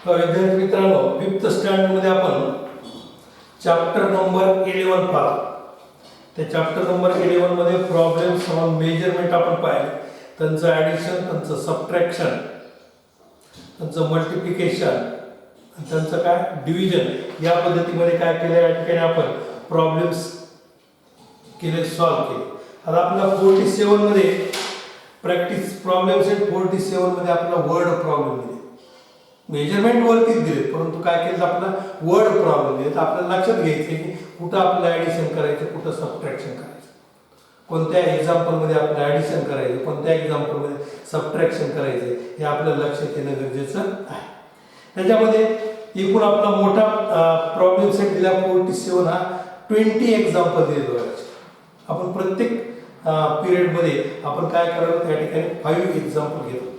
विद्यार्थी मित्रांनो, 5th standard मध्ये आपण चॅप्टर नंबर 11 पाहतो. त्या चॅप्टर नंबर 11 मध्ये प्रॉब्लेम्स ऑन मेजरमेंट आपण पाहिले. त्यांचं ॲडिशन, त्यांचं सबट्रॅक्शन, त्यांचं मल्टिप्लिकेशन आणि त्यांचं काय डिव्हिजन या पद्धतीमध्ये काय केलं या ठिकाणी आपण प्रॉब्लेम्स केले, सॉल्व्ह केले. आता आपल्याला 47 मध्ये प्रॅक्टिस प्रॉब्लेम्स आहेत. 47 मध्ये आपला वर्ड प्रॉब्लेम दिले. मेजरमेंट वरतीच दिले, परंतु काय केलं आपल्याला वर्ड प्रॉब्लेम दिले. तर आपल्याला लक्षात घ्यायचं की कुठं आपल्याला ॲडिशन करायचं, कुठं सबट्रॅक्शन करायचं, कोणत्या एक्झाम्पल मध्ये आपल्याला ॲडिशन करायचं, कोणत्या एक्झाम्पल मध्ये सबट्रॅक्शन करायचं, हे आपल्याला लक्षात येणं गरजेचं आहे. त्याच्यामध्ये एकूण आपला मोठा प्रॉब्लेम सेट दिला 47. हा 20 एक्झाम्पल दिले. आपण प्रत्येक पिरियड मध्ये आपण काय करावं, त्या ठिकाणी 5 एक्झाम्पल घेतो.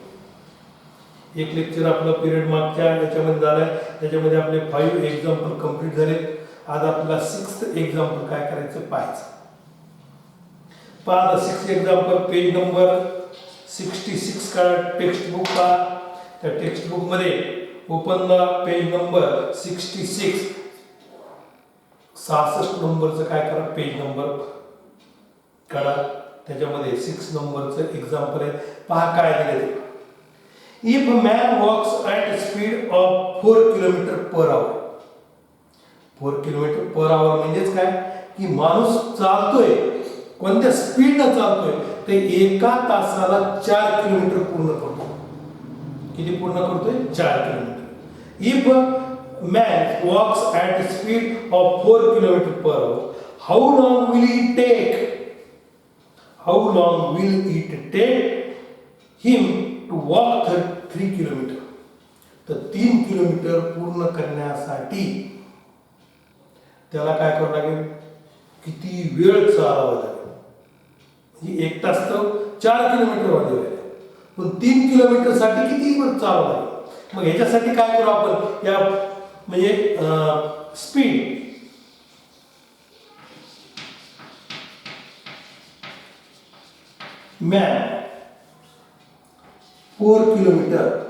एक लेक्चर आपला पिरियड मागच्या याच्यामध्ये झालाय, त्याच्यामध्ये आपले 5 एक्झाम्पल कंप्लीट झाले. आज आपल्याला 6th एक्झाम्पल काय करायचं पाहायचं. पहा 6th एक्झाम्पल पेज नंबर 66 का टेक्स्ट बुक पहा. त्या टेक्स्ट बुक मध्ये ओपन द पेज नंबर 66. 66 नंबरचं काय करा, पेज नंबर काढा. त्याच्यामध्ये 6 नंबरचं एक्झाम्पल आहे. पहा काय दिले. If a man walks at a speed of 4 km per hour. 4 km per hour म्हणजेच काय की माणूस चालतोय, कोणत्या स्पीडनं चालतोय, ते एका तासाला 4 किलोमीटर पूर्ण करतो. किती पूर्ण करतोय? 4 kilometre. If a man walks at a speed of 4 km per hour, how long will it take? How long will it take him to walk 3 kilometre? तर 3 किलोमीटर पूर्ण करण्यासाठी त्याला काय करावं लागेल, किती वेळ चालावं लागेल. म्हणजे 1 तास तर 4 किलोमीटर वाढले आहे, पण 3 किलोमीटर साठी किती वेळ चालावं लागेल. मग ह्याच्यासाठी काय करू आपण, या म्हणजे speed man 4 kilometre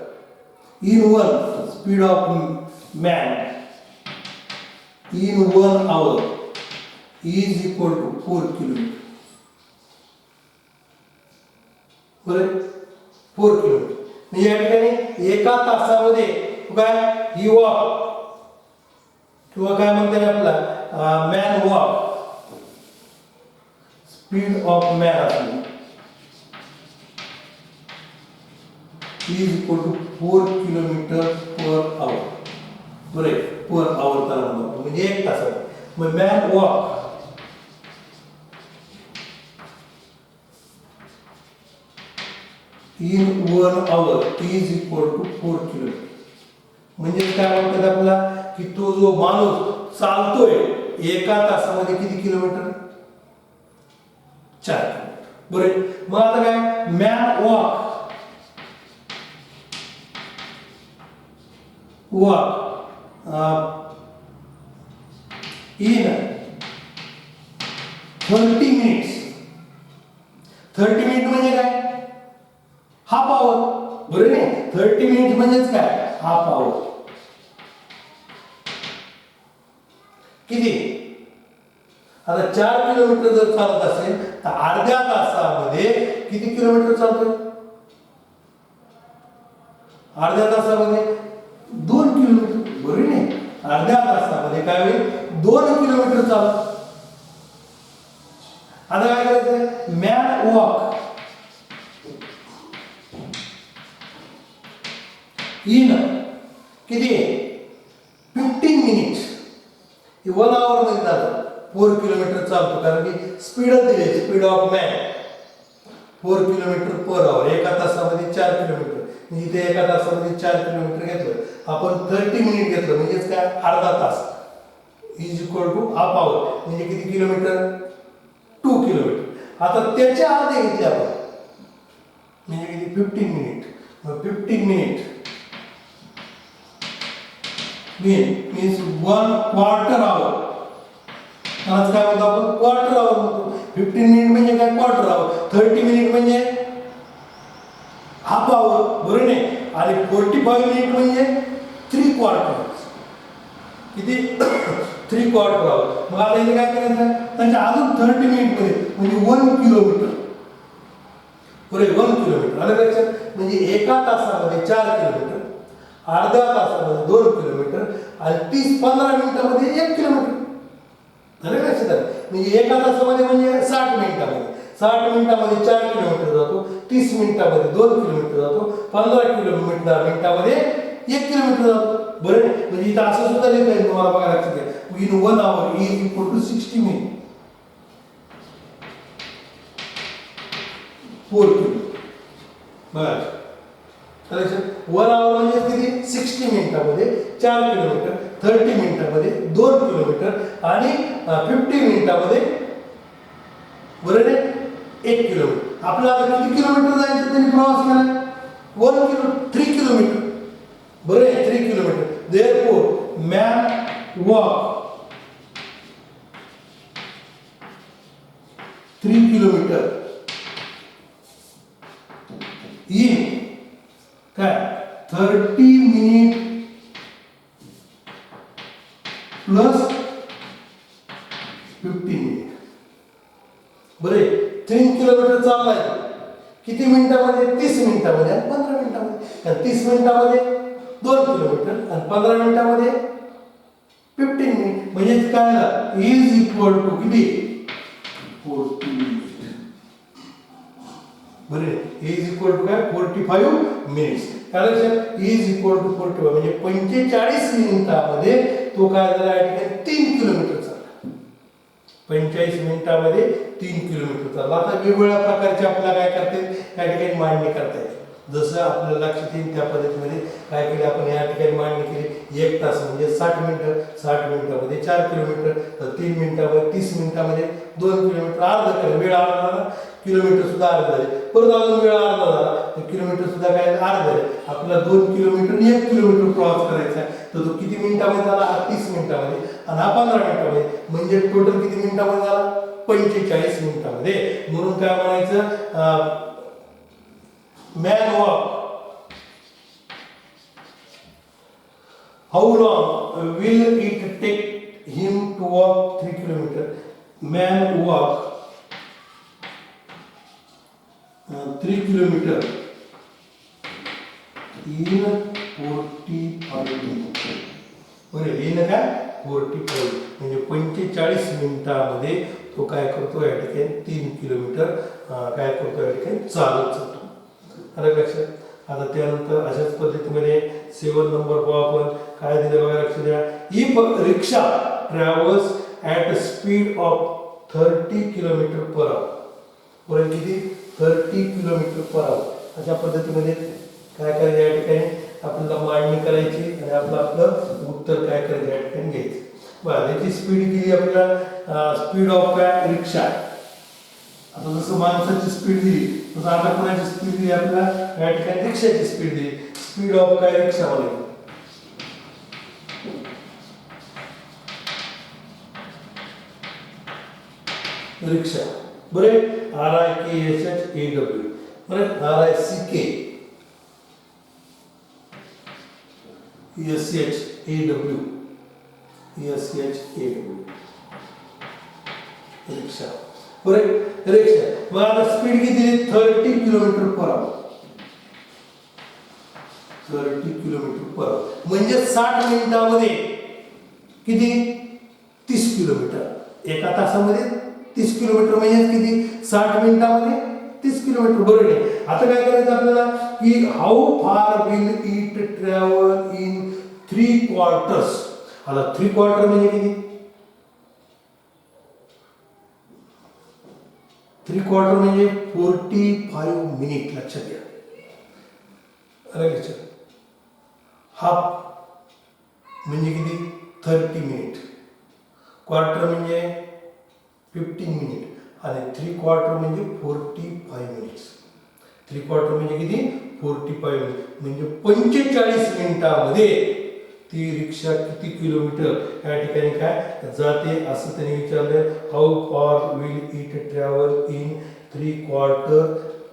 in 1 speed of man in 1 hour is equal to 4 kilometer. बरोबर, 4 किलोमीटर. म्हणजे या ठिकाणी एका तासामध्ये काय ही वॉक किंवा काय म्हणतात आपला man walk, speed of man असणे is equal to 4 kilometre per hour. बरोबर, पर आवर त्याला म्हणतो, म्हणजे 1 तासात. मग man walk in 1 hour is equal to 4 kilometre. म्हणजे काय म्हणतात आपला की तो जो माणूस चालतोय एका तासामध्ये किती किलोमीटर? 4 किलोमीटर. बरोबर. मग आता काय man walk in 30 minutes. 30 minute म्हणजे काय? Half hour. बरोबर आहे. 30 मिनिट म्हणजेच काय? Half hour. किती? आता 4 किलोमीटर जर चालत असेल तर अर्ध्या तासामध्ये किती किलोमीटर चालतोय? अर्ध्या तासामध्ये 2 किलोमीटर. बरोबर आहे. अर्ध्या तासामध्ये काय होईल? 2 किलोमीटर चालत. आता काय करायचं? मॅन वॉक इन किती? 15 मिनिट्स. 1 आवर मध्ये झालं. 4 किलोमीटर चालतो, कारण की स्पीड दिली, speed of man 4 kilometre per hour. एका तासामध्ये 4 किलोमीटर. इथे एका तासामध्ये 4 किलोमीटर घेतलं, आपण 30 मिनिट घेतलं, म्हणजेच काय अर्धा तास is equal to half hour. म्हणजे किती किलोमीटर? 2 किलोमीटर. आता त्याचे अर्धे घेतले आपण, म्हणजे किती? 15 मिनिट. मग 15 मिनिट मीन्स 1 क्वार्टर आवर. आज काय म्हणतो आपण? क्वार्टर आवर म्हणतो. 15 मिनिट म्हणजे काय? क्वार्टर आवर. 30 मिनिट म्हणजे हाफ आवर. बरोबर नाही. आणि 45 मिनिट म्हणजे 3 क्वार्टर. किती 3 क्वार्टर आवर. मग आता इथे काय करायचं त्यांच्या अजून 30 मिनिटमध्ये म्हणजे 1 किलोमीटर पुरे 1 किलोमीटर आलं लक्षात. म्हणजे एका तासामध्ये 4 किलोमीटर, अर्ध्या तासामध्ये 2 किलोमीटर आणि 15 मिनिटामध्ये 1 किलोमीटर आलं लक्षात. म्हणजे एका तासामध्ये म्हणजे 60 मिनिटामध्ये 60 मिनिटामध्ये 4 किलोमीटर जातो, 30 मिनिटामध्ये 2 किलोमीटर जातो, 15 मिनिटामध्ये 1 किलोमीटर जातो. बरं. म्हणजे इथं असं सुद्धा लिहिता येईल तुम्हाला बघा लक्षात घ्या. In 1 hour is equal to 60 minute 4 kilometre. बघा 1 hour म्हणजे किती 60 मिनिटामध्ये 4 किलोमीटर, 30 मिनिटामध्ये 2 किलोमीटर आणि 50 मिनिटामध्ये बरोबर आहे 1 किलोमीटर. आपल्याला आता किती किलोमीटर जायचं त्यांनी प्रवास केला 3 किलोमीटर. बरोबर आहे 3 kilometre. Therefore man walk 3 kilometer in काय 30 minute plus 15 minute. बरे 3 किलोमीटर चाललाय किती मिनिटामध्ये 30 मिनिटामध्ये आणि 15 मिनिटामध्ये. 30 मिनिटामध्ये 2 किलोमीटर आणि 15 मिनिटामध्ये 15 मिनिट. म्हणजे काय झालं इज इक्वल टू किती 40 मिनिट. बरे इज इक्वल टू काय 45 मिनिट्स. काय लक्षात इज इक्वल टू 45 म्हणजे 45 मिनिटामध्ये तो काय झाला या ठिकाणी 3 किलोमीटर चालला. 45 मिनिटामध्ये 3 किलोमीटर चालला. आता वेगवेगळ्या प्रकारचे आपल्याला काय करते या ठिकाणी मांडणी करता येते. जसं आपल्याला लक्षात येईल त्या पद्धतीमध्ये काय केले आपण या ठिकाणी मांडणी केली. 1 तास म्हणजे 60 मिनिटं, 60 मिनिटामध्ये 4 किलोमीटर, 3 मिनिटामध्ये 30 मिनिटामध्ये 2 किलोमीटर, अर्धा केलं वेळ अर्धा झाला, किलोमीटर सुद्धा अर्धा झाले, परत अजून वेळ अर्धा झाला, किलोमीटर सुद्धा काय अर्धा झाले. आपल्याला 2 किलोमीटर आणि 1 किलोमीटर प्रवास करायचा आहे. तर तो किती मिनिटामध्ये झाला 30 मिनिटामध्ये आणि 15 मिनिटामध्ये. म्हणजे टोटल किती मिनिटामध्ये झाला 45 मिनिटामध्ये. म्हणून काय म्हणायचं man walk how long will it take him to walk 3 kilometer. Man walk 3 kilometer in 45 minutes. बरं येणं काय 45 म्हणजे 45 मिनिटामध्ये तो काय करतो या ठिकाणी 3 किलोमीटर काय करतो या ठिकाणी चालत जातो. आलं लक्षात. आता त्यानंतर अशाच पद्धतीमध्ये 7 नंबर पाहू आपण काय दिलं बघा लक्ष द्या. If rickshaw travels at speed of 30 kilometre per hour. बरं किती 30 किलोमीटर पर आवर. अशा पद्धतीमध्ये काय करायचं या ठिकाणी आपल्याला मांडणी करायची आणि आपलं उत्तर काय करायचं या ठिकाणी घ्यायचं. बरं याची स्पीड किती आपल्याला स्पीड ऑफ काय रिक्षा. आता जसं माणसाची स्पीड दिली तसं आता कोणाची स्पीड दिली आपल्याला या ठिकाणी रिक्षाची स्पीड दिली. स्पीड ऑफ काय रिक्षामध्ये रिक्षा. बरे RIKSHAW बरे RICK SHAW रिक्षा. बरे रिक्षा. मग आता स्पीड किती 30 kilometre per hour. 30 kilometre per hour म्हणजे 60 मिनिटामध्ये किती 30 किलोमीटर. एका तासामध्ये 30 किलोमीटर म्हणजे किती 60 मिनिटामध्ये 30 किलोमीटर. बरोबर आहे. आता काय करायचं आपल्याला की हाऊ फार will it travel in 3 quarters. आता 3 क्वार्टर म्हणजे किती 3 क्वार्टर म्हणजे 45 मिनिट. लक्षात घ्या. अरे लक्षात. हाफ म्हणजे किती 30 मिनिट. क्वार्टर म्हणजे 15 मिनिट आणि 3 क्वार्टर म्हणजे 45 मिनिट्स. 3 क्वार्टर म्हणजे किती 45 मिनिट म्हणजे 45 मिनिटामध्ये ती रिक्षा किती किलोमीटर या ठिकाणी काय जाते असं त्यांनी विचारलं. हाऊ फार will it travel in 3 quarter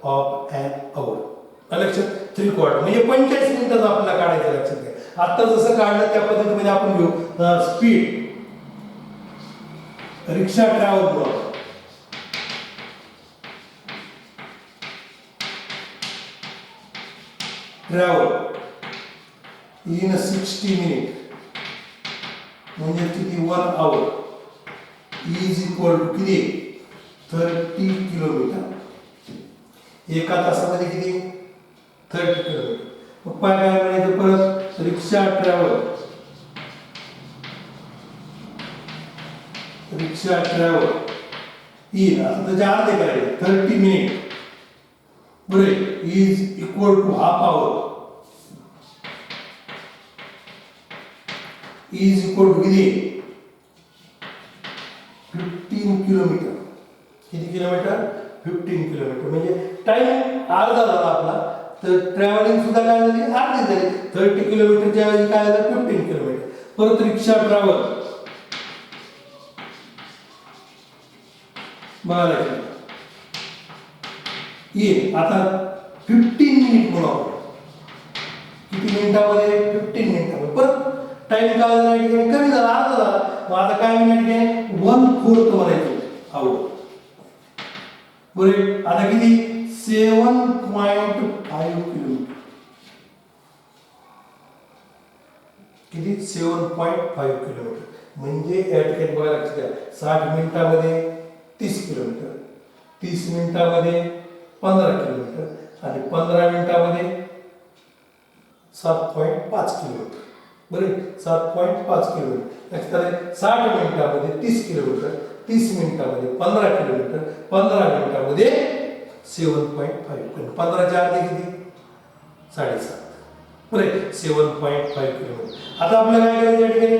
of an hour. लक्षात 3 क्वार्टर म्हणजे 45 मिनिटाचा आपल्याला काढायचं. लक्षात घ्या. आता जसं काढलं त्या पद्धतीमध्ये आपण घेऊ. Speed rickshaw travel in 60 minute म्हणजे किती 1 आवर इज इक्वल टू किती 30 किलोमीटर. एका तासामध्ये किती 30 किलोमीटर. मग काय म्हणायचं परत रिक्षा ट्रॅव्हल इन आता त्याचे अर्धे करायचे 30 मिनिट बरोबर is equal to half hour is equal to किती 15 किलोमीटर. किती किलोमीटर 15 किलोमीटर. म्हणजे टाइम अर्धा झाला आपला. तर ट्रॅव्हलिंग सुद्धा काय झाली अर्धी झाली. 30 किलोमीटरच्या ऐवजी काय झालं 15 किलोमीटर. परत रिक्षा ट्रॅव्हल बघा ये आता 15 मिनिट म्हणू आपण. किती मिनिटामध्ये 15 मिनिटामध्ये. परत टाइम काय झाला कमी झाला अर्धा झाला. मग आता काय मिनिट 1/4 म्हणायचं आवर बरोबर. आता किती 7.5 किलोमीटर. किती 7.5 किलोमीटर. म्हणजे या ठिकाणी बघा लक्षात घ्या 60 मिनिटामध्ये 30 किलोमीटर 30 मिनिटामध्ये 15 किलोमीटर आणि 15 मिनिटामध्ये 7.5 किलोमीटर बरोबर. 7.5 किलोमीटर. नेक्स्ट आहे 60 मिनिटामध्ये 30 किलोमीटर 30 मिनिटामध्ये 15 किलोमीटर 15 मिनिटामध्ये 7.5 किलोमीटर. 15 च्या अर्धे किती 7.5 बरोबर 7.5 किलोमीटर. आता आपल्याला काय करायचं या ठिकाणी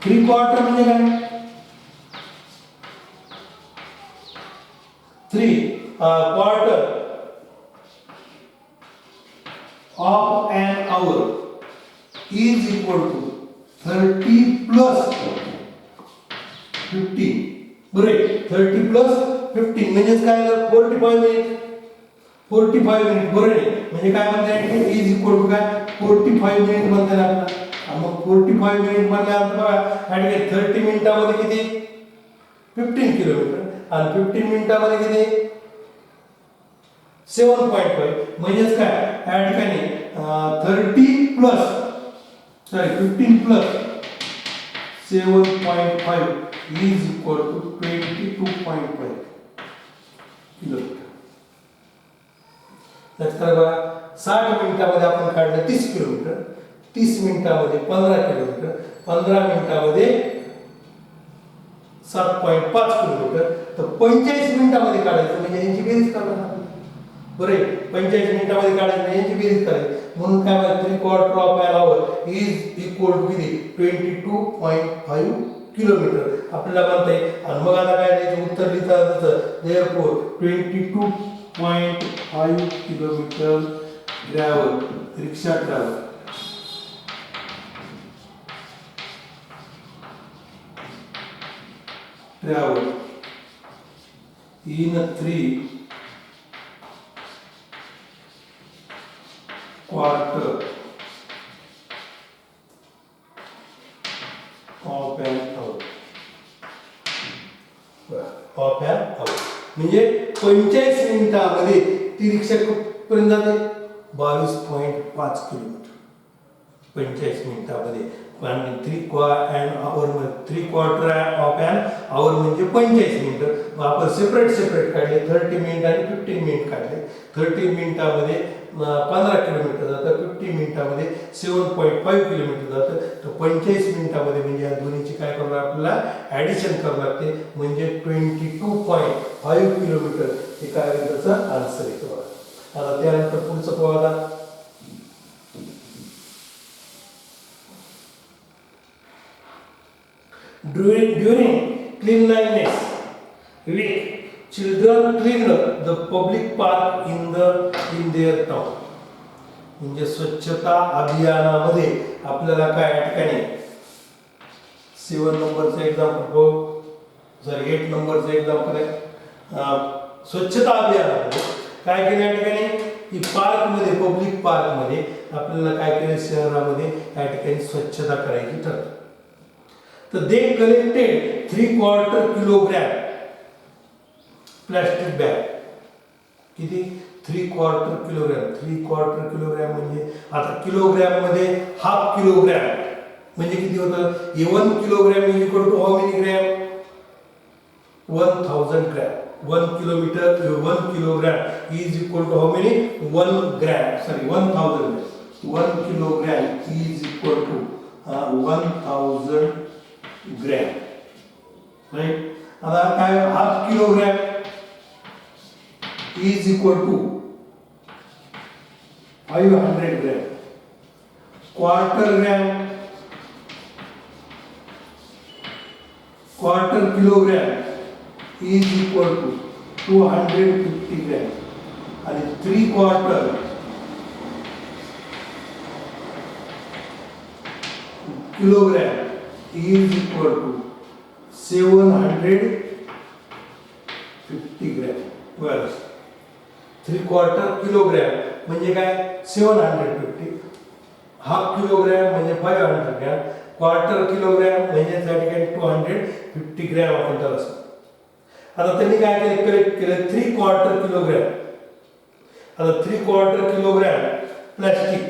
3/4 म्हणजे काय 3/4 of an hour is equal to 30 plus 15 बरोबर. 30 plus 15 म्हणजे काय झालं 45 मिनिट 45 मिनिट बरोबर आहे. म्हणजे काय म्हणतात इज इक्वल टू काय 45 मिनिट म्हणतात आपल्याला. मग 45 मिनिट म्हणल्यानंतर बघा आणि 30 मिनिटामध्ये किती 15 किलोमीटर आणि 15 मिनिटामध्ये किती 7.5 म्हणजेच काय या ठिकाणी 30 plus 15 plus 7.5 is equal to 22.5 kilometre. त्यानंतर बघा 60 मिनिटामध्ये आपण काढलं 30 किलोमीटर 30 मिनिटामध्ये 15 किलोमीटर 15 मिनिटामध्ये 7.5 किलोमीटर. तर 45 मिनिटामध्ये काढायचं म्हणजे यांची बेरीज करणार बरोबर. 45 मिनिटामध्ये काढायचं यांची बेरीज करायची. म्हणून काय म्हणतात 3/4 of an hour is equal to किती 22.5 किलोमीटर आपल्याला म्हणता येईल. आणि मग आता काय द्यायचं उत्तर लिहिता जातं therefore 22.5 kilometre travel rickshaw travel in 3/4 of an hour म्हणजे 45 मिनिटामध्ये ती रिक्षा कुठपर्यंत जाते 22.5 किलोमीटर 45 मिनिटामध्ये. आणि 3/4 ऑफ एन आवर म्हणजे 45 मिनिटं. मग आपण सेपरेट काढले 30 मिनिट आणि 15 मिनिट काढले. 30 मिनिटामध्ये 15 किलोमीटर जातं 15 मिनिटामध्ये 7.5 किलोमीटर जातं. तर 45 मिनिटामध्ये म्हणजे या दोन्हीची काय करावं आपल्याला ॲडिशन करावं लागते म्हणजे 22.5 किलोमीटर हे काय त्याचा आन्सर येतो. आता त्यानंतर पुढचं पाहू. During cleanliness week, children cleaned the public park in their town. म्हणजे स्वच्छता अभियानामध्ये आपल्याला काय या ठिकाणी 7 नंबरचं एक्झाम्पल बघू. 8 नंबरचं एक्झाम्पल आहे. स्वच्छता अभियानामध्ये काय केलं या ठिकाणी की पार्कमध्ये, पब्लिक पार्कमध्ये आपल्याला काय केलं, शहरामध्ये या ठिकाणी स्वच्छता करायची ठरते. तर they collected 3/4 kilogram plastic bag. किती? 3/4 किलोग्रॅम. 3/4 किलोग्रॅम म्हणजे आता किलोग्रॅम मध्ये हाफ किलोग्रॅम म्हणजे किती होतं? 1 kilogram is equal to how many gram? 1000 gram. 1 kilometre 1 kilogram is equal to how many? 1 gram, sorry 1000. 1 kilogram is equal to 1000 gram. Right. आता काय? Half kilogram is equal to 500 gram. Quarter kilogram is equal to 250 gram. आणि 3/4 kilogram is equal to 750 gram. बरं. 3/4 kilogram म्हणजे काय? 750. Half kilogram म्हणजे 500 gram. Quarter kilogram म्हणजे त्या ठिकाणी 250 ग्रॅम आपण त्याला सांगतो. आता त्यांनी काय केलं? कलेक्ट केलं 3/4 किलोग्रॅम. आता 3/4 kilogram plastic,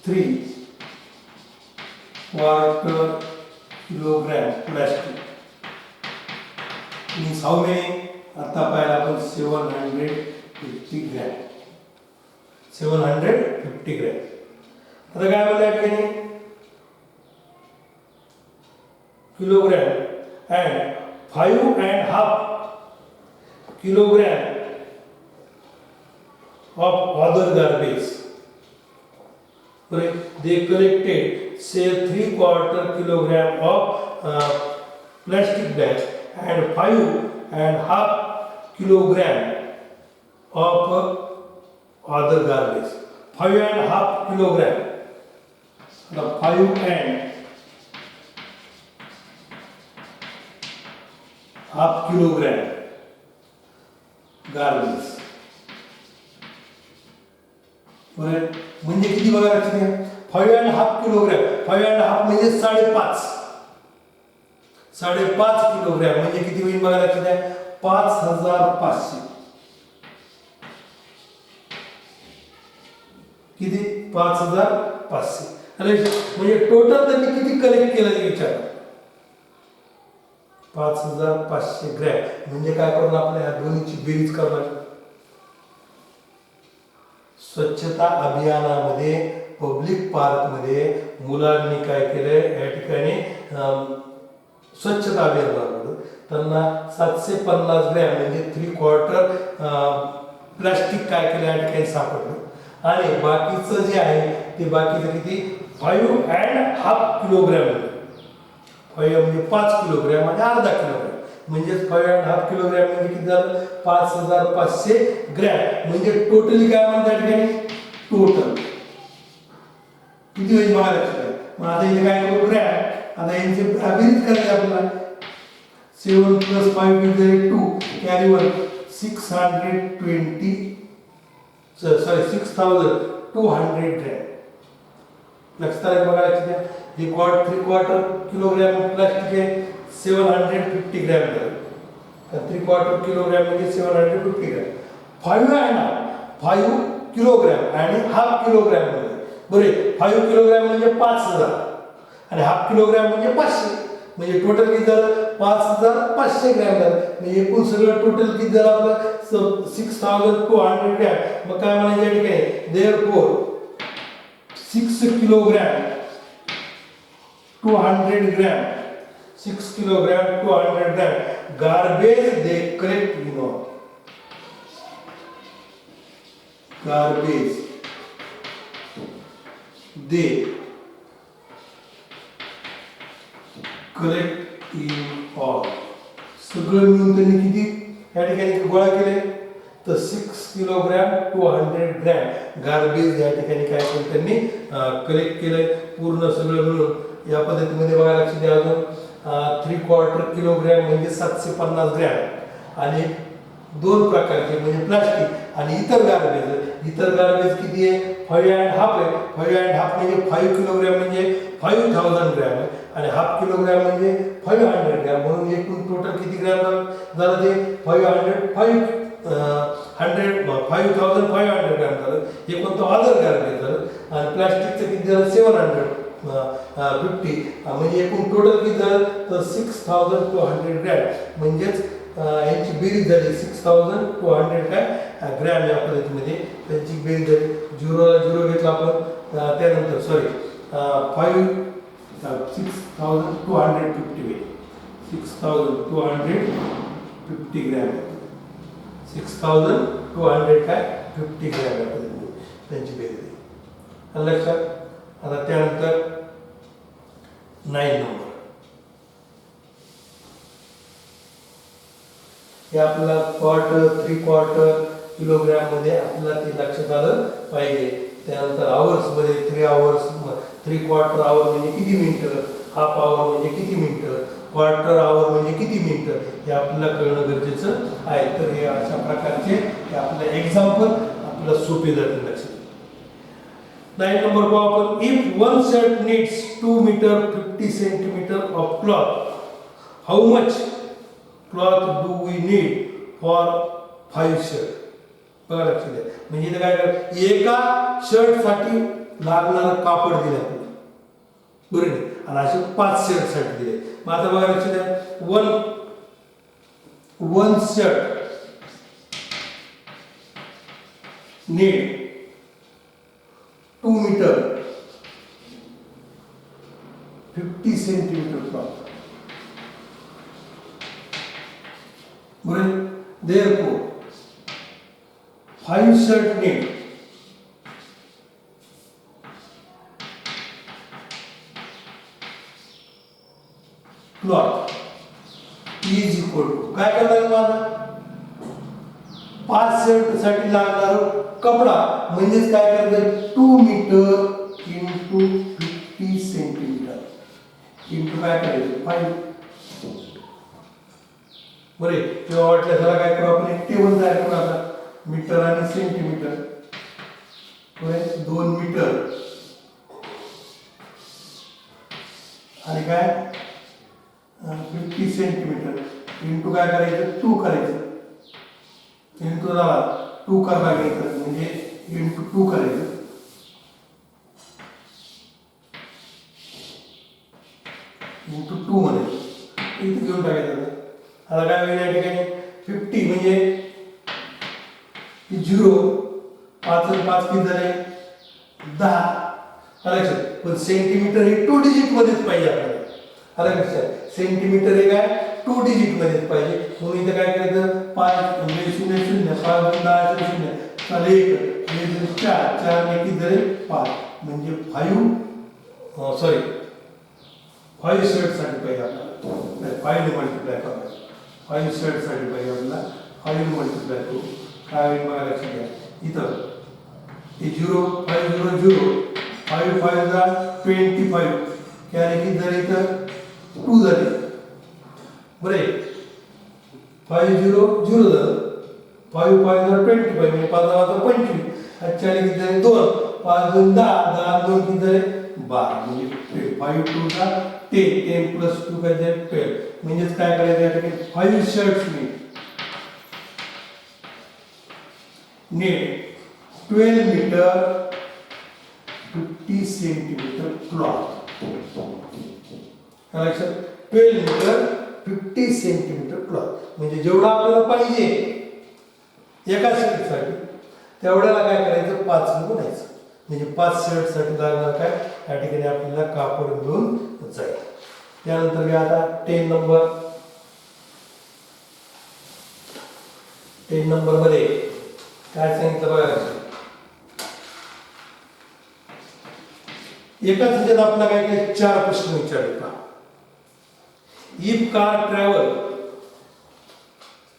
3/4 kilogram plastic means how many? आता पाहिलं आपण 750 ग्रॅम. 750 ग्रॅम. आता काय म्हणलं की kilogram and 5.5 kilogram of other garbage. They collected say 3/4 kilogram of plastic bag and 5.5 kilogram of other garbage. 5.5 kilogram. The 5.5 kilogram garbage. म्हणजे किती बघा लक्षात घ्या. 5.5 किलोग्रॅम. 5.5 म्हणजे 5.5. 5.5 किलोग्रॅम म्हणजे किती होईल बघा लक्षात घ्या. 5500. किती? 5500. म्हणजे टोटल त्यांनी किती कलेक्ट केलं ते विचार. 5500 ग्रॅम म्हणजे काय करून आपल्या ह्या दोन्हीची बेरीज करणार. स्वच्छता अभियानामध्ये पब्लिक पार्कमध्ये मुलांनी काय केलंय या ठिकाणी स्वच्छता अभियान राबवलं. त्यांना 750 ग्रॅम म्हणजे 3/4 प्लास्टिक काय केलं या ठिकाणी सापडलं आणि बाकीचं जे आहे ते बाकीचं किती 5.5 किलोग्रॅम. 5 म्हणजे 5 किलोग्रॅम आणि अर्धा किलोग्रॅम म्हणजे 5.5 किलोग्रॅम म्हणजे किती झालं 5500 ग्रॅम. म्हणजे टोटली काय म्हणतात या ठिकाणी टोटल किती होईल बघा लक्षात घ्या. मग आता इथे काय करू ग्रॅम. आता यांचे बेरीज करायची आपल्याला. 7 + 5 = 2 कॅरी 1 620 सॉरी 6200 ग्रॅम. लक्षात बघा लक्षात घ्या. हे 3/4 किलोग्रॅम प्लास्टिक आहे 750 ग्रॅम झालं. 3/4 किलोग्रॅम म्हणजे 750 ग्रॅम. 5 किलोग्रॅम आणि हाफ किलोग्रॅम म्हणजे बरे 5 किलोग्रॅम म्हणजे 5000 आणि हाफ किलोग्रॅम म्हणजे 500 म्हणजे टोटल किती झालं 5500 ग्रॅम झालं. म्हणजे एकूण सगळं टोटल किती झालं आपलं 6200 ग्रॅम. मग काय म्हणायचं या ठिकाणी therefore 6 kilogram 200 gram 6 kilogram 200 gram garbage they collect, you know, garbage they collect in all. सगळं मिळून त्यांनी किती या ठिकाणी गोळा केले तर 6 किलोग्रॅम 200 ग्रॅम गार्बेज या ठिकाणी काय केलं त्यांनी कलेक्ट केलंय. पूर्ण सगळं मिळून या पद्धतीमध्ये बघा लक्ष द्या. अजून 3/4 किलोग्रॅम म्हणजे 750 ग्रॅम आणि दोन प्रकारचे म्हणजे प्लास्टिक आणि इतर गार्बेज. इतर गार्बेज किती आहे? 5.5 आहे. 5.5 म्हणजे 5 किलोग्रॅम म्हणजे 5000 ग्रॅम आहे आणि हाफ किलोग्रॅम म्हणजे 500 ग्रॅम. म्हणून एकूण टोटल किती ग्रॅम झालं ते? 5500 ग्रॅम झालं. हे कोणतं अदर गार्बेज झालं. आणि प्लास्टिकचं किती झालं? 750 म्हणजे एकूण टोटल किती झालं तर 6200 ग्रॅम. म्हणजेच यांची बेरीज झाली 6200 काय ग्रॅम या पद्धतीमध्ये त्यांची बेरीज झाली. झिरोला झिरो घेतला आपण. त्यानंतर सॉरी 6250 6250 ग्रॅम 6200 काय 50 ग्रॅम या पद्धतीने त्यांची बेरीज आहे. लक्षात. आता त्यानंतर 9 नंबर हे आपल्याला क्वार्टर 3/4 किलोग्रॅम मध्ये आपल्याला ते लक्षात आलं पाहिजे. त्यानंतर आवर्स मध्ये 3 आवर्स 3/4 आवर म्हणजे किती मिनिटं, हाफ आवर म्हणजे किती मिनिटं, क्वार्टर आवर म्हणजे किती मिनिटं हे आपल्याला कळणं गरजेचं आहे. तर हे अशा प्रकारचे हे आपलं एक्झाम्पल आपल्याला सोपे जातील. लक्षात. 9 नंबर पाहू आपण. If one shirt needs 2 metre 50 centimetre of cloth, how much cloth do we need for 5 shirt? बघा लक्षात द्या. म्हणजे इथे काय कर एका शर्ट साठी लागणारं कापड दिलं आपल्याला बरोबर आणि असे 5 शर्ट साठी दिले. मग आता बघा लक्षात द्या. One shirt need 2 metre 50 centimetre cloth. Therefore, 5 shirt need cloth is equal to काय करणार मला 5 शर्ट साठी लागणार कपडा म्हणजेच काय करणार 2 मीटर इंटू 50 सेंटीमीटर इंटू काय करायचं 5. बरे किंवा वाटलं त्याला काय करू आपण एक टेबल तयार करू. आता मीटर आणि सेंटीमीटर 2 मीटर आणि काय 50 सेंटीमीटर इंटू काय करायचं 2 करायचं इंटू झाला 2 करता घ्यायचं म्हणजे इंटू 2 करायचं इंटू 2 मध्ये इथे घेऊन टाकायचं. आता काय होईल या ठिकाणी 50 म्हणजे 0 5 आणि 5 किती झाले 10. लक्षात. पण सेंटीमीटर हे 2 डिजिट मध्येच पाहिजे आपल्याला. लक्षात. सेंटीमीटर हे काय 2 डिजिट मध्येच पाहिजे. म्हणून इथे काय करायचं 5 म्हणजे 0 0 5 10 0 चालेल 1 1 4 4 ने किती झाले 5 म्हणजे 5 सॉरी 5 शर्ट साठी पाहिजे आपल्याला 5 ने मल्टिप्लाय करायचं. 5 शर्ट साठी पाहिजे आपल्याला 5 मल्टिप्लाय करू. काय होईल बघा लक्षात घ्या. इथं हे 0 5 0 0 5 5 जा 25 कॅरी किती झाले इथं 2 झाले. बरे 5 0 0 झालं 5 5 जा 25 म्हणजे 5 जा 25 अच्छा किती झाले 2 5 2 10 10 2 किती झाले 12 म्हणजे 5 2 जा 10 10 प्लस 2 काय झाले 12. म्हणजेच काय करायचं या ठिकाणी 5 shirts need 12 metre 50 centimetre cloth. लक्षात 12 मीटर 50 सेंटीमीटर क्लॉथ म्हणजे जेवढा आपल्याला पाहिजे एका शर्ट साठी तेवढ्याला काय करायचं 5 ने गुणायचं म्हणजे 5 शर्ट साठी लागणार काय या ठिकाणी आपल्याला कापड मिळून जाईल. त्यानंतर घ्या आता 10 नंबर मध्ये काय सांगितलं बघा. एकाच ह्याच्यात आपल्याला काय काय 4 प्रश्न विचारले का. If car travel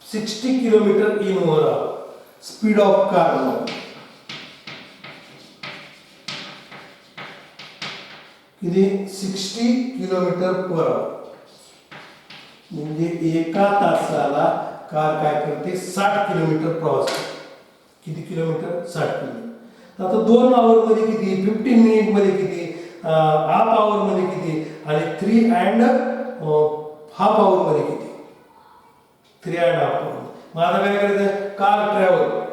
60 kilometre in 1 hour, speed of car किती 60 किलोमीटर पर आवर म्हणजे एका तासाला कार काय करते 60 किलोमीटर प्रवास करते. किती किलोमीटर? 60 किलोमीटर. आता 2 आवर मध्ये किती, 15 मिनिट मध्ये किती, हाफ आवर मध्ये किती, आणि 3 अँड हाफ आवर मध्ये किती, 3 अँड हाफ आवर. मग आता काय करायचं, कार ट्रॅव्हल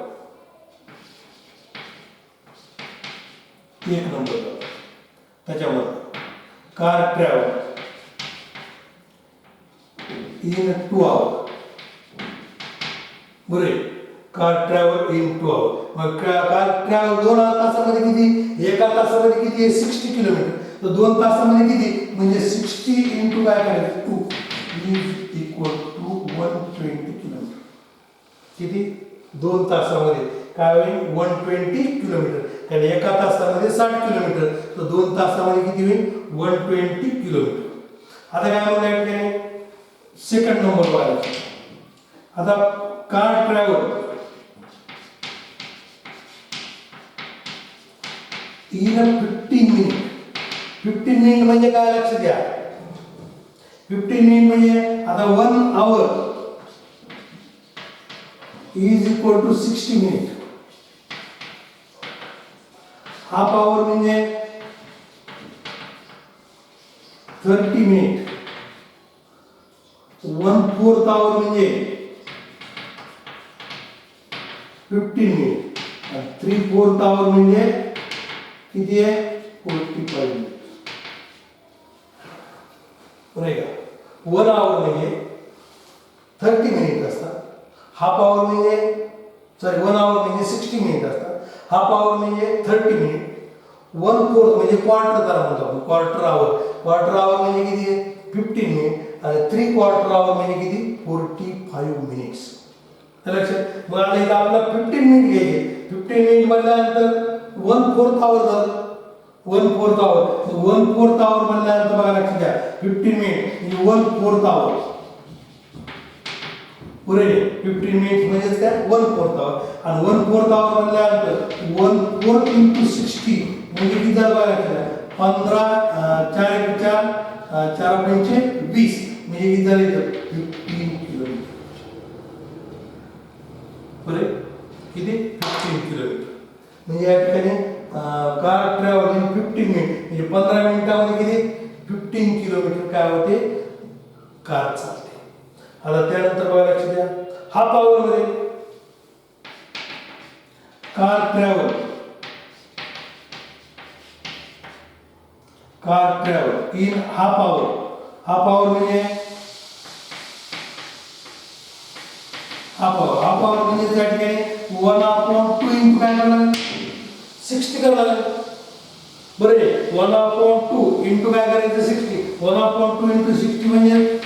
एक नंबर त्याच्यामध्ये कार ट्रॅव्हल इन 2 आवर. बरोबर, कार ट्रॅव्हल इन 2 आवर. मग कार ट्रॅव्हल 2 तासामध्ये किती, एका तासामध्ये किती आहे 60 किलोमीटर. तर 2 तासामध्ये किती, म्हणजे 60 इंटू काय करायचं 2 इज इक्वल टू 120 किलोमीटर. किती, 2 तासामध्ये काय होईल 120 किलोमीटर. कारण एका तासामध्ये 60 किलोमीटर, तर 2 तासामध्ये किती होईल 120 किलोमीटर. आता काय म्हणून सेकंड नंबर बघायचा. आता car travel in 15 minute. 15 minute म्हणजे काय, लक्ष द्या, 15 मिनिट म्हणजे आता 1 hour is equal to 60 minute. Half hour म्हणजे 30 मिनिट. 1/4 आवर म्हणजे 15 मिनिट. 3/4 आवर म्हणजे किती आहे 45 मिनिट. बरोबर का. 1 आवर म्हणजे 30 मिनिट असतात. हाफ आवर म्हणजे 1 आवर म्हणजे 60 मिनिट असतात. हाफ आवर म्हणजे 30 मिनिट. 1/4 म्हणजे क्वार्टर तास म्हणतो आपण, क्वार्टर आवर. क्वार्टर आवर म्हणजे किती आहे 15 मिनिट. आणि 3/4 आवर म्हणजे किती 45 मिनिट्स. लक्षात. मग आता इथं आपल्याला 15 मिनिट घ्यायचे. 15 मिनिट म्हणल्यानंतर 1/4 आवर झालं. 1/4 आवर, 1/4 आवर म्हणल्यानंतर बघा लक्षात द्या 15 मिनिट म्हणजे 1/4 आवर. पुरे 15 मिनिट म्हणजेच काय 1/4 आवर. आणि 1/4 आवर म्हणल्यानंतर 1/4 इंटू 60 म्हणजे किती झालं बघा लक्षात द्या 15 4 4 4 पंचे 20 म्हणजे किती झाले तर 15 किलोमीटर. बरे किती 15 किलोमीटर. म्हणजे या ठिकाणी कार ट्रॅव्हल इन 15 मिनिट म्हणजे 15 मिनिटामध्ये किती 15 किलोमीटर काय होते कार चालते. आता त्यानंतर बघा लक्ष द्या हाफ आवर मध्ये car travel in half our. Half hour म्हणजे हाफ आवर म्हणजे त्या ठिकाणी 1/2 इंटू काय करणार 60 करणार. बरोबर आहे. 1/2 इंटू काय करायचं 60. 1/2 इंटू 60 म्हणजे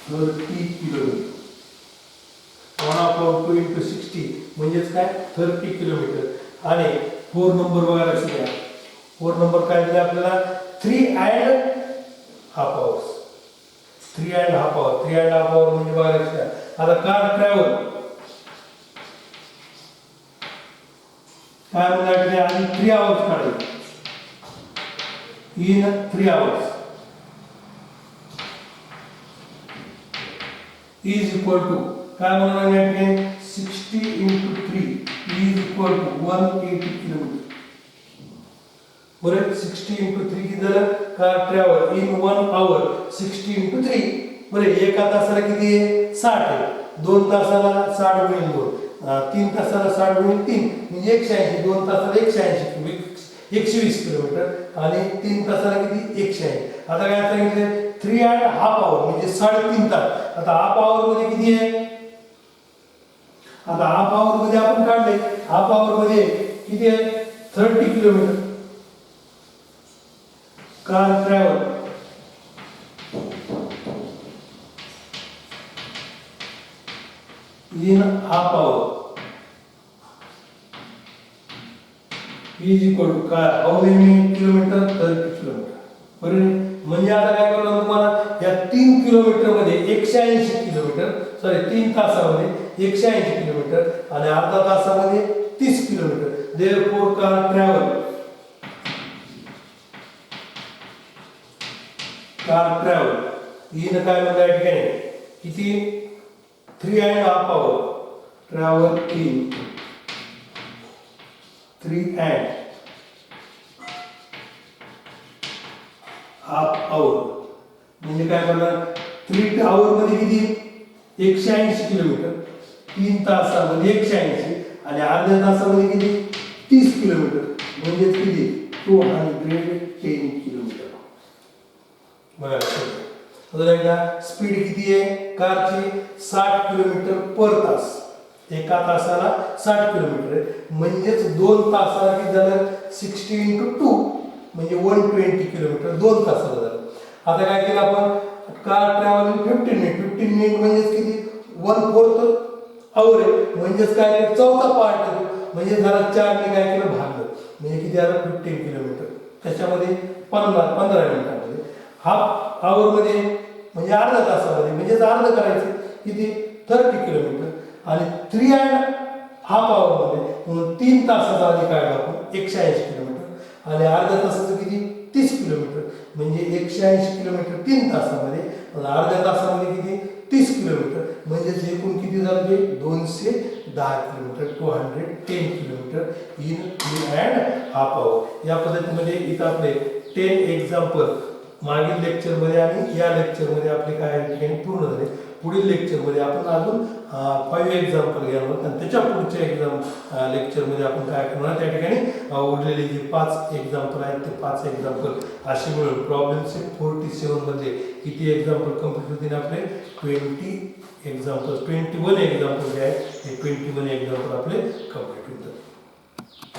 30 किलोमीटर. 1/2 इंटू 60 म्हणजेच काय 30 किलोमीटर. आणि 4 नंबर बघा लक्ष द्या. 4 नंबर काय दिला आपल्याला 3 and half hours. 3 and half hour. 3 and half hour म्हणजे बघा लक्ष द्या. आता कार ट्रॅव्हल काय म्हणतात आणि 3 आवर्स काढायचे. In 3 hours is equal to काय म्हणणार 60 into 3 is equal to 180 kilometre. बरोबर 60 इंटू 3 किती झालं car travel in 1 hour 60 into 3. बरोबर एका तासाला किती आहे 60 आहे. 2 तासाला 60 गुणिले 2. 3 तासाला 60 गुणिले 3 म्हणजे 180. 2 तासाला 180 120 किलोमीटर आणि 3 तासाला किती 180. आता काय सांगितलं 3 अँड हाफ आवर म्हणजे 3.5 तास. आता हाफ आवर मध्ये किती आहे आता हाफ आवर मध्ये आपण काढले. हाफ आवर मध्ये किती आहे 30 kilometre. Car travel in half hour is equal to काय हाऊ मेनी किलोमीटर 30 किलोमीटर. बरोबर. म्हणजे आता काय करणार तुम्हाला या 3 किलोमीटर मध्ये 180 किलोमीटर 3 तासामध्ये 180 किलोमीटर आणि अर्धा तासामध्ये 30 kilometre. Therefore car travel in काय म्हणतात ठिकाणी किती 3.5 hour travel in 3.5 hour म्हणजे काय करणार 3 hour मध्ये किती 180 किलोमीटर 3 तासामध्ये 180 आणि अर्ध्या तासामध्ये किती 30 किलोमीटर म्हणजे किती 210 किलोमीटर बघा अजून एकदा स्पीड किती आहे कारची 60 किलोमीटर पर तास एका तासाला 60 किलोमीटर आहे म्हणजेच 2 तासाला किती झालं 60 × 2 म्हणजे 120 किलोमीटर 2 तासाला झालं आता काय केलं आपण कार ट्रॅव्हलिंग 15 मिनिट म्हणजेच किती 1/4 आवर आहे म्हणजेच काय केलं चौथा पार्ट आहे म्हणजे जरा 4 ने काय केलं भागलं म्हणजे किती आलं 15 किलोमीटर त्याच्यामध्ये 15 मिनिटांमध्ये हाफ आवर मध्ये म्हणजे अर्ध्या तासामध्ये म्हणजे अर्ध करायचं किती 30 किलोमीटर आणि 3.5 hour मध्ये म्हणून 3 तासाचा आधी काढला आपण 180 किलोमीटर आणि अर्ध्या तासाचं किती 30 किलोमीटर म्हणजे 180 किलोमीटर 3 तासामध्ये आणि अर्ध्या तासामध्ये किती 30 किलोमीटर म्हणजे एकूण किती झालं ते 210 किलोमीटर 210 किलोमीटर इन 3.5 hour या पद्धतीमध्ये इथं आपले 10 एक्झाम्पल मागील लेक्चरमध्ये आणि या लेक्चरमध्ये आपले काय ठिकाणी पूर्ण झाले पुढील लेक्चरमध्ये आपण अजून 5 एक्झाम्पल घेणार आहोत आणि त्याच्या पुढच्या एक्झाम लेक्चरमध्ये आपण काय करणार त्या ठिकाणी उरलेले जे 5 एक्झाम्पल आहेत ते 5 एक्झाम्पल असे मिळून प्रॉब्लेम सेट 47 मध्ये किती एक्झाम्पल कंप्लीट होतील आपले 21 एक्झाम्पल जे आहेत ते 21 एक्झाम्पल आपले कंप्लीट होतात